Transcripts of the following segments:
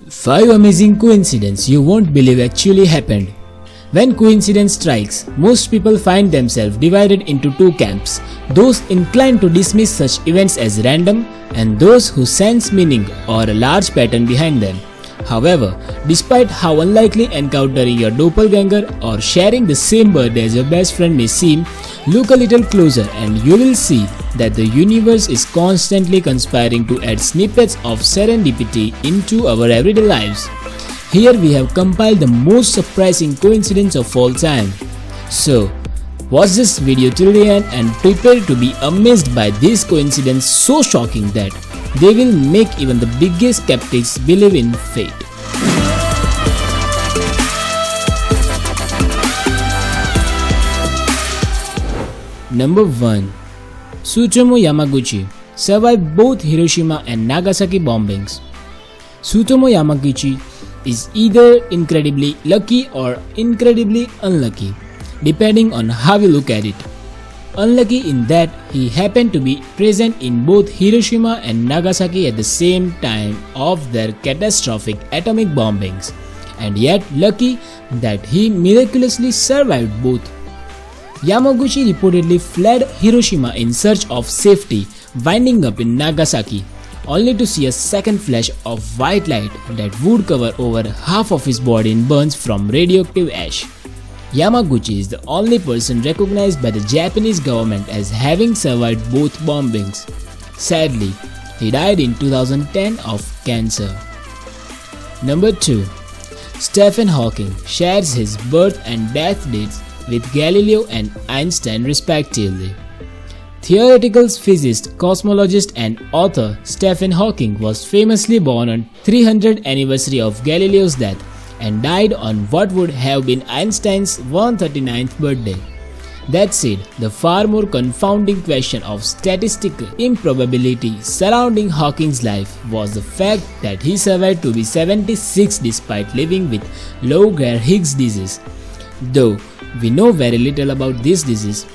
5 amazing coincidences you won't believe actually happened. When coincidence strikes, most people find themselves divided into two camps: those inclined to dismiss such events as random and those who sense meaning or a large pattern behind them. However, despite how unlikely encountering your doppelganger or sharing the same birthday as your best friend may seem, look a little closer and you will see that the universe is constantly conspiring to add snippets of serendipity into our everyday lives. Here we have compiled the most surprising coincidence of all time. So, watch this video till the end and prepare to be amazed by this coincidence so shocking that they will make even the biggest skeptics believe in fate. Number 1. Tsutomu Yamaguchi survived both Hiroshima and Nagasaki bombings. Tsutomu Yamaguchi is either incredibly lucky or incredibly unlucky, depending on how you look at it. Unlucky in that he happened to be present in both Hiroshima and Nagasaki at the same time of their catastrophic atomic bombings, and yet lucky that he miraculously survived both. Yamaguchi reportedly fled Hiroshima in search of safety, winding up in Nagasaki, only to see a second flash of white light that would cover over half of his body in burns from radioactive ash. Yamaguchi is the only person recognized by the Japanese government as having survived both bombings. Sadly, he died in 2010 of cancer. Number 2. Stephen Hawking shares his birth and death dates with Galileo and Einstein respectively. Theoretical physicist, cosmologist and author Stephen Hawking was famously born on 300th anniversary of Galileo's death and died on what would have been Einstein's 139th birthday. That said, the far more confounding question of statistical improbability surrounding Hawking's life was the fact that he survived to be 76 despite living with low-grade Higgs disease. Though we know very little about this disease,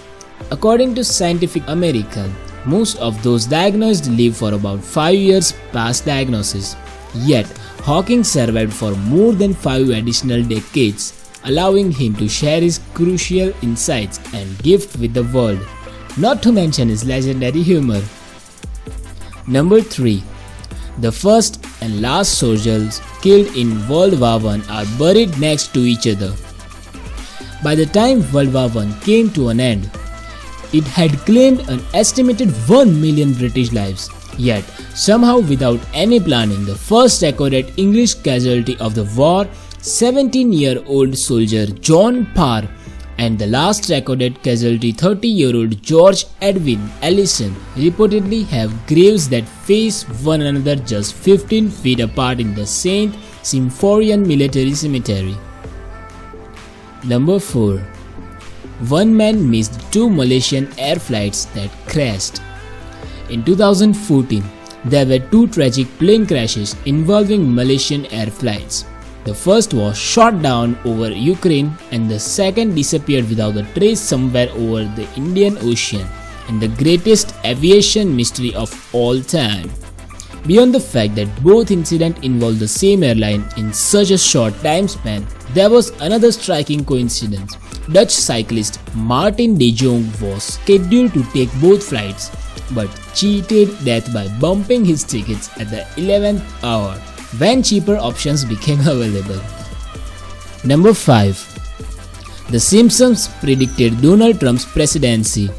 according to Scientific American, most of those diagnosed live for about 5 years past diagnosis. Yet, Hawking survived for more than 5 additional decades, allowing him to share his crucial insights and gift with the world, not to mention his legendary humor. Number 3. The first and last soldiers killed in World War I are buried next to each other. By the time World War I came to an end, it had claimed an estimated 1 million British lives. Yet, somehow without any planning, the first recorded English casualty of the war, 17-year-old soldier John Parr, and the last recorded casualty, 30-year-old George Edwin Ellison, reportedly have graves that face one another just 15 feet apart in the St. Symphorian Military Cemetery. Number 4. One man missed 2 Malaysian air flights that crashed. In 2014, there were 2 tragic plane crashes involving Malaysian air flights. The first was shot down over Ukraine and the second disappeared without a trace somewhere over the Indian Ocean, in the greatest aviation mystery of all time. Beyond the fact that both incidents involved the same airline in such a short time span, there was another striking coincidence. Dutch cyclist Martin de Jong was scheduled to take both flights, but cheated death by bumping his tickets at the 11th hour when cheaper options became available. Number 5. The Simpsons predicted Donald Trump's presidency.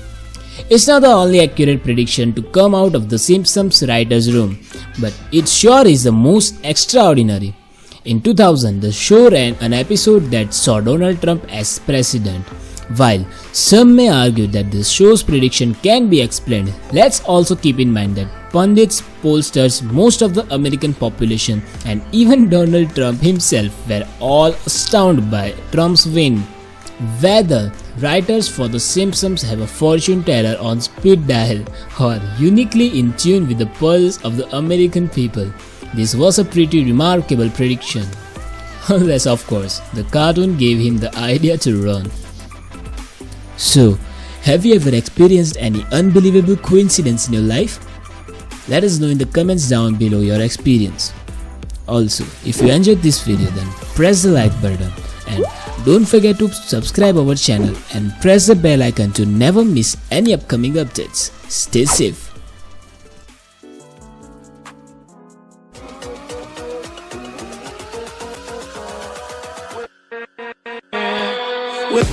It's not the only accurate prediction to come out of the Simpsons writers' room, but it sure is the most extraordinary. In 2000, the show ran an episode that saw Donald Trump as president. While some may argue that the show's prediction can be explained, let's also keep in mind that pundits, pollsters, most of the American population, and even Donald Trump himself were all astounded by Trump's win. Whether writers for The Simpsons have a fortune teller on speed dial or uniquely in tune with the pulse of the American people, this was a pretty remarkable prediction. Unless, of course, the cartoon gave him the idea to run. So, have you ever experienced any unbelievable coincidence in your life? Let us know in the comments down below your experience. Also, if you enjoyed this video, then press the like button and don't forget to subscribe our channel and press the bell icon to never miss any upcoming updates. Stay safe. With